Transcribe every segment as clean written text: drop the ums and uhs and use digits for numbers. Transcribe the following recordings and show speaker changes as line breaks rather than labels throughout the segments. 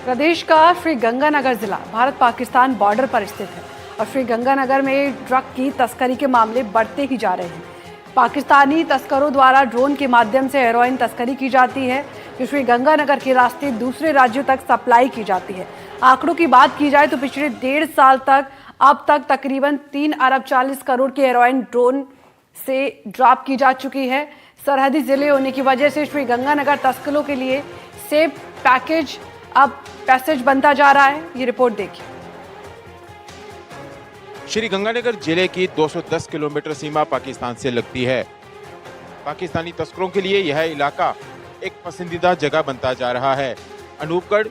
प्रदेश का श्रीगंगानगर जिला भारत पाकिस्तान बॉर्डर पर स्थित है और श्रीगंगानगर में ड्रग की तस्करी के मामले बढ़ते ही जा रहे हैं। पाकिस्तानी तस्करों द्वारा ड्रोन के माध्यम से हेरोइन तस्करी की जाती है, जो श्रीगंगानगर के रास्ते दूसरे राज्यों तक सप्लाई की जाती है। आंकड़ों की बात की जाए तो पिछले 1.5 साल तक अब तक तकरीबन 3 अरब 40 करोड़ की हेरोइन ड्रोन से ड्रॉप की जा चुकी है। सरहदी जिले होने की वजह से श्रीगंगानगर तस्करों के लिए सेफ पैसेज बनता जा रहा है। ये रिपोर्ट देखिए।
श्रीगंगानगर जिले की 210 किलोमीटर सीमा पाकिस्तान से लगती है। पाकिस्तानी तस्करों के लिए यह इलाका एक पसंदीदा जगह बनता जा रहा है। अनूपगढ़,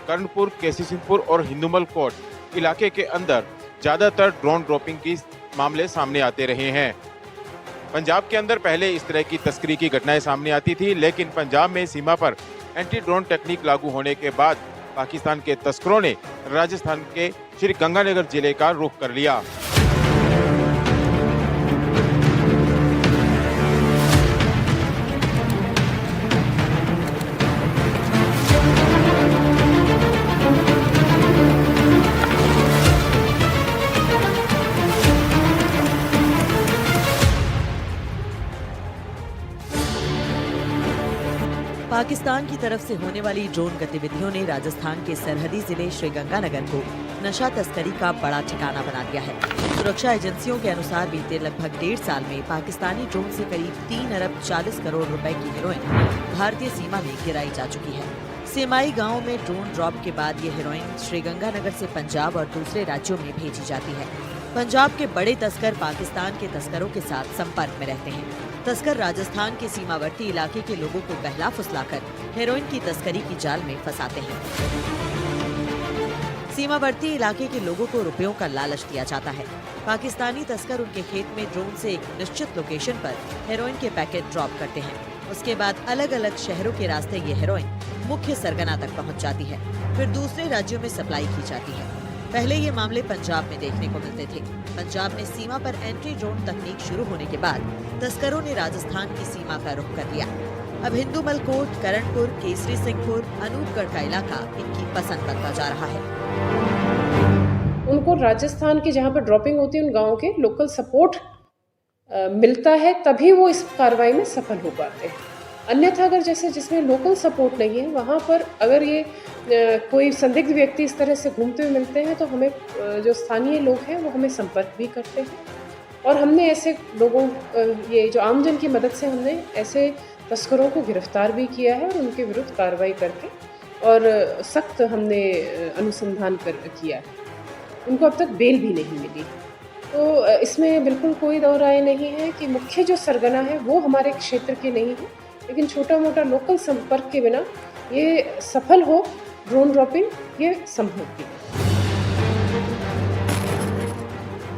कर्णपुर, केसी सिंहपुर और हिंदुमल कोट इलाके के अंदर ज्यादातर ड्रोन ड्रॉपिंग की मामले सामने आते रहे हैं। पंजाब के अंदर पहले इस तरह की तस्करी की घटनाएं सामने आती थी, लेकिन पंजाब में सीमा पर एंटी ड्रोन टेक्निक लागू होने के बाद पाकिस्तान के तस्करों ने राजस्थान के श्रीगंगानगर जिले का रुख कर लिया।
पाकिस्तान की तरफ से होने वाली ड्रोन गतिविधियों ने राजस्थान के सरहदी जिले श्रीगंगानगर को नशा तस्करी का बड़ा ठिकाना बना दिया है। सुरक्षा एजेंसियों के अनुसार बीते लगभग 1.5 साल में पाकिस्तानी ड्रोन से करीब 3 अरब 40 करोड़ रुपए की हेरोइन भारतीय सीमा में गिराई जा चुकी है। सेमाई गांव में ड्रोन ड्रॉप के बाद ये हेरोइन श्रीगंगानगर से पंजाब और दूसरे राज्यों में भेजी जाती है। पंजाब के बड़े तस्कर पाकिस्तान के तस्करों के साथ संपर्क में रहते हैं। तस्कर राजस्थान के सीमावर्ती इलाके के लोगों को बहला फुसलाकर हेरोइन की तस्करी की जाल में फंसाते हैं। सीमावर्ती इलाके के लोगों को रुपयों का लालच दिया जाता है। पाकिस्तानी तस्कर उनके खेत में ड्रोन से एक निश्चित लोकेशन पर हेरोइन के पैकेट ड्रॉप करते हैं। उसके बाद अलग अलग शहरों के रास्ते ये हेरोइन मुख्य सरगना तक पहुंच जाती है, फिर दूसरे राज्यों में सप्लाई की जाती है। पहले ये मामले पंजाब में देखने को मिलते थे। पंजाब में सीमा पर एंटी ड्रोन तकनीक शुरू होने के बाद तस्करों ने राजस्थान की सीमा का रुख कर लिया। अब हिंदुमल कोट, करणपुर, केसरी सिंहपुर, अनूपगढ़ का इलाका इनकी पसंद बनता जा रहा है।
उनको राजस्थान के जहाँ पर ड्रॉपिंग होती है उन गाँव के लोकल सपोर्ट मिलता है, तभी वो इस कार्रवाई में सफल हो पाते हैं। अन्यथा अगर जैसे जिसमें लोकल सपोर्ट नहीं है, वहाँ पर अगर ये कोई संदिग्ध व्यक्ति इस तरह से घूमते हुए मिलते हैं तो हमें जो स्थानीय लोग हैं वो हमें संपर्क भी करते हैं और हमने ऐसे लोगों ये जो आमजन की मदद से हमने ऐसे तस्करों को गिरफ्तार भी किया है और उनके विरुद्ध कार्रवाई करके और सख्त हमने अनुसंधान किया है। उनको अब तक बेल भी नहीं मिली। तो इसमें बिल्कुल कोई दो राय नहीं है कि मुख्य जो सरगना है वो हमारे क्षेत्र के नहीं है, लेकिन छोटा मोटा लोकल संपर्क के बिना ये सफल हो ड्रोन ड्रॉपिंग ये संभव है।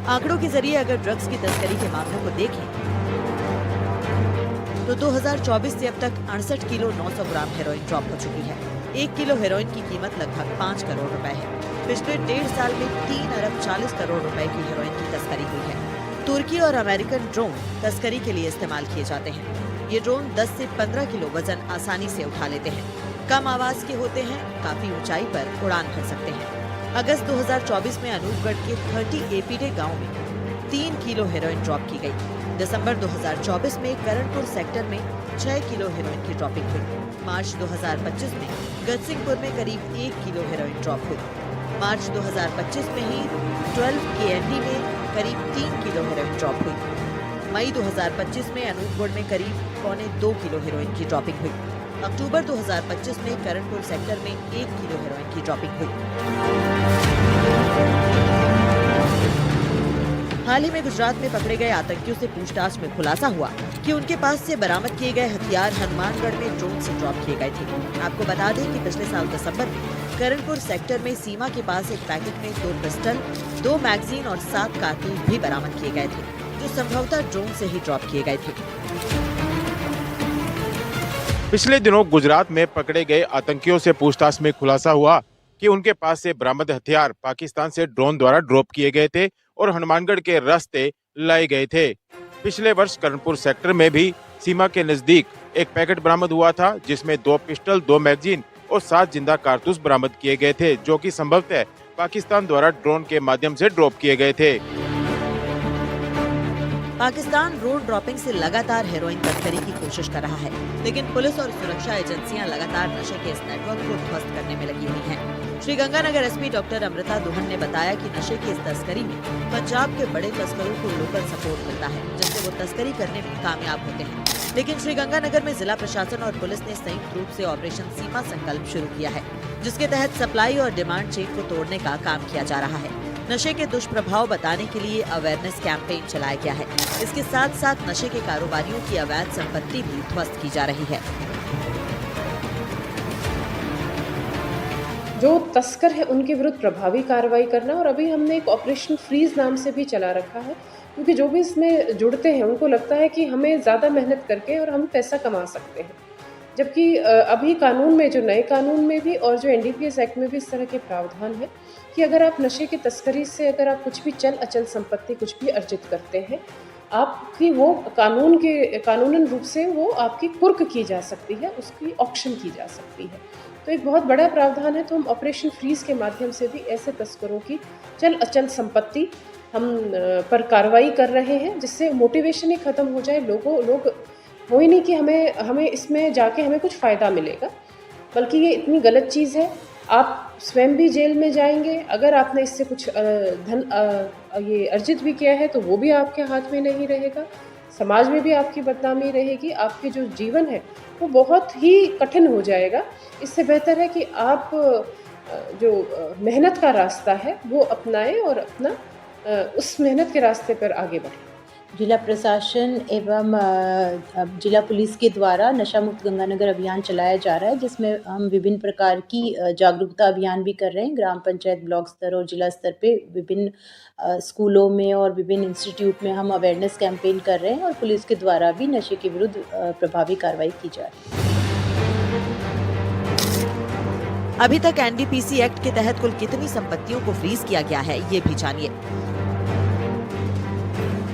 आंकड़ों के जरिए अगर ड्रग्स की तस्करी के मामलों को देखें तो 2024 से अब तक 68 किलो 900 ग्राम हेरोइन ड्रॉप हो चुकी है। 1 किलो हेरोइन की कीमत लगभग 5 करोड़ रुपए है। पिछले 1.5 साल में 3 अरब 40 करोड़ रुपए की हेरोइन की तस्करी हुई है। तुर्की और अमेरिकन ड्रोन तस्करी के लिए इस्तेमाल किए जाते हैं। ये ड्रोन 10 से 15 किलो वजन आसानी से उठा लेते हैं। कम आवाज के होते हैं, काफी ऊंचाई पर उड़ान भर सकते हैं। अगस्त 2024 में अनूपगढ़ के 30 एपीडे गांव में 3 किलो हेरोइन ड्रॉप की गई। दिसंबर 2024 में करणपुर सेक्टर में 6 किलो हेरोइन की ड्रॉपिंग हुई। मार्च 2025 में गजसिंहपुर में करीब 1 किलो हेरोइन ड्रॉप हुई। मार्च 2025 में ही 12 KND में करीब 3 किलो हेरोइन ड्रॉप हुई। मई 2025 में अनूपगढ़ में करीब 1.25 किलो हेरोइन की ड्रॉपिंग हुई। अक्टूबर 2025 में करणपुर सेक्टर में 1 किलो हेरोइन की ड्रॉपिंग हुई। हाल ही में गुजरात में पकड़े गए आतंकियों से पूछताछ में खुलासा हुआ कि उनके पास से बरामद किए गए हथियार हनुमानगढ़ में ड्रोन से ड्रॉप किए गए थे। आपको बता दें कि पिछले साल दिसंबर में करणपुर सेक्टर में सीमा के पास एक पैकेट में 2 पिस्टल, 2 मैगजीन और 7 कारतूस भी बरामद किए गए थे, जो संभवतः ड्रोन से ही ड्रॉप किए गए थे।
पिछले दिनों गुजरात में पकड़े गए आतंकियों से पूछताछ में खुलासा हुआ कि उनके पास से बरामद हथियार पाकिस्तान से ड्रोन द्वारा ड्रॉप किए गए थे और हनुमानगढ़ के रास्ते लाए गए थे। पिछले वर्ष कर्णपुर सेक्टर में भी सीमा के नजदीक एक पैकेट बरामद हुआ था, जिसमें 2 पिस्टल, 2 मैगजीन और 7 जिंदा कारतूस बरामद किए गए थे, जो कि संभवतः पाकिस्तान द्वारा ड्रोन के माध्यम से ड्रॉप किए गए थे।
पाकिस्तान ड्रोन ड्रॉपिंग से लगातार हेरोइन तस्करी की कोशिश कर रहा है, लेकिन पुलिस और सुरक्षा एजेंसियां लगातार नशे के इस नेटवर्क को ध्वस्त करने में लगी हुई हैं। श्रीगंगानगर एसपी डॉक्टर अमृता दुहन ने बताया कि नशे की इस तस्करी में पंजाब के बड़े तस्करों को लोकल सपोर्ट मिलता है, जिससे वो तस्करी करने में कामयाब होते हैं। लेकिन श्रीगंगानगर में जिला प्रशासन और पुलिस ने संयुक्त रूप से ऑपरेशन सीमा संकल्प शुरू किया है, जिसके तहत सप्लाई और डिमांड चेन को तोड़ने का काम किया जा रहा है। नशे के दुष्प्रभाव बताने के लिए अवेयरनेस कैंपेन चलाया गया है। इसके साथ साथ नशे के कारोबारियों की अवैध संपत्ति भी ध्वस्त की जा रही है।
जो तस्कर है उनके विरुद्ध प्रभावी कार्रवाई करना, और अभी हमने एक ऑपरेशन फ्रीज नाम से भी चला रखा है, क्योंकि जो भी इसमें जुड़ते हैं उनको लगता है कि हमें ज़्यादा मेहनत करके और हम पैसा कमा सकते हैं, जबकि अभी कानून में, जो नए कानून में भी और जो एनडीपीएस एक्ट में भी इस तरह के प्रावधान है कि अगर आप नशे की तस्करी से अगर आप कुछ भी चल अचल संपत्ति कुछ भी अर्जित करते हैं, आपकी वो कानूनन रूप से वो आपकी कुर्क की जा सकती है, उसकी ऑक्शन की जा सकती है। तो एक बहुत बड़ा प्रावधान है। तो हम ऑपरेशन फ्रीज के माध्यम से भी ऐसे तस्करों की चल अचल संपत्ति हम पर कार्रवाई कर रहे हैं, जिससे मोटिवेशन ही खत्म हो जाए। लोग हो ही नहीं कि हमें इसमें जाके हमें कुछ फ़ायदा मिलेगा, बल्कि ये इतनी गलत चीज़ है। आप स्वयं भी जेल में जाएंगे, अगर आपने इससे कुछ धन ये अर्जित भी किया है तो वो भी आपके हाथ में नहीं रहेगा, समाज में भी आपकी बदनामी रहेगी, आपके जो जीवन है वो बहुत ही कठिन हो जाएगा। इससे बेहतर है कि आप जो मेहनत का रास्ता है वो अपनाएं और अपना उस मेहनत के रास्ते पर आगे बढ़ें।
जिला प्रशासन एवं जिला पुलिस के द्वारा नशा मुक्त गंगानगर अभियान चलाया जा रहा है, जिसमें हम विभिन्न प्रकार की जागरूकता अभियान भी कर रहे हैं। ग्राम पंचायत, ब्लॉक स्तर और जिला स्तर पे विभिन्न स्कूलों में और विभिन्न इंस्टीट्यूट में हम अवेयरनेस कैंपेन कर रहे हैं, और पुलिस के द्वारा भी नशे के विरुद्ध प्रभावी कार्रवाई की जा रही है।
अभी तक एनडीपीसी एक्ट के तहत कुल कितनी संपत्तियों को फ्रीज किया गया है, ये भी जानिए।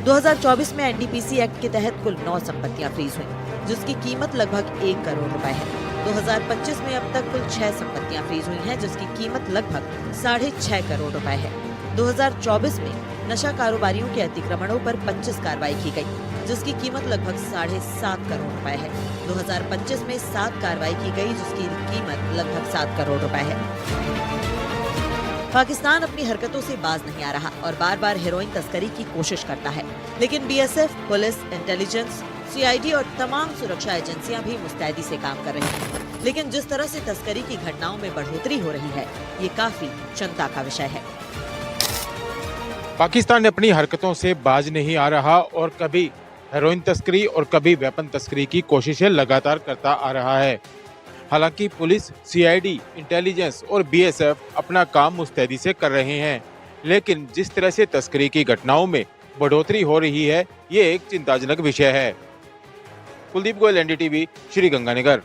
2024 में एनडीपीसी एक्ट के तहत कुल 9 संपत्तियां फ्रीज हुई, जिसकी कीमत लगभग 1 करोड़ रुपए है। 2025 में अब तक कुल 6 संपत्तियां फ्रीज हुई हैं, जिसकी कीमत लगभग 6.5 करोड़ रुपए है। 2024 में नशा कारोबारियों के अतिक्रमणों पर 25 कार्रवाई की गई, जिसकी कीमत लगभग 7.5 करोड़ रुपए है। 2025 में 7 कार्रवाई की गई, जिसकी कीमत लगभग 7 करोड़ रुपए है। पाकिस्तान अपनी हरकतों से बाज नहीं आ रहा और बार बार हेरोइन तस्करी की कोशिश करता है, लेकिन बीएसएफ, पुलिस, इंटेलिजेंस, सीआईडी और तमाम सुरक्षा एजेंसियां भी मुस्तैदी से काम कर रही हैं। लेकिन जिस तरह से तस्करी की घटनाओं में बढ़ोतरी हो रही है, ये काफी चिंता का विषय है।
पाकिस्तान अपनी हरकतों से बाज नहीं आ रहा और कभी हेरोइन तस्करी और कभी वेपन तस्करी की कोशिशें लगातार करता आ रहा है। हालांकि पुलिस, सीआईडी, इंटेलिजेंस और बीएसएफ अपना काम मुस्तैदी से कर रहे हैं, लेकिन जिस तरह से तस्करी की घटनाओं में बढ़ोतरी हो रही है, ये एक चिंताजनक विषय है। कुलदीप गोयल, एनडीटीवी, श्रीगंगानगर।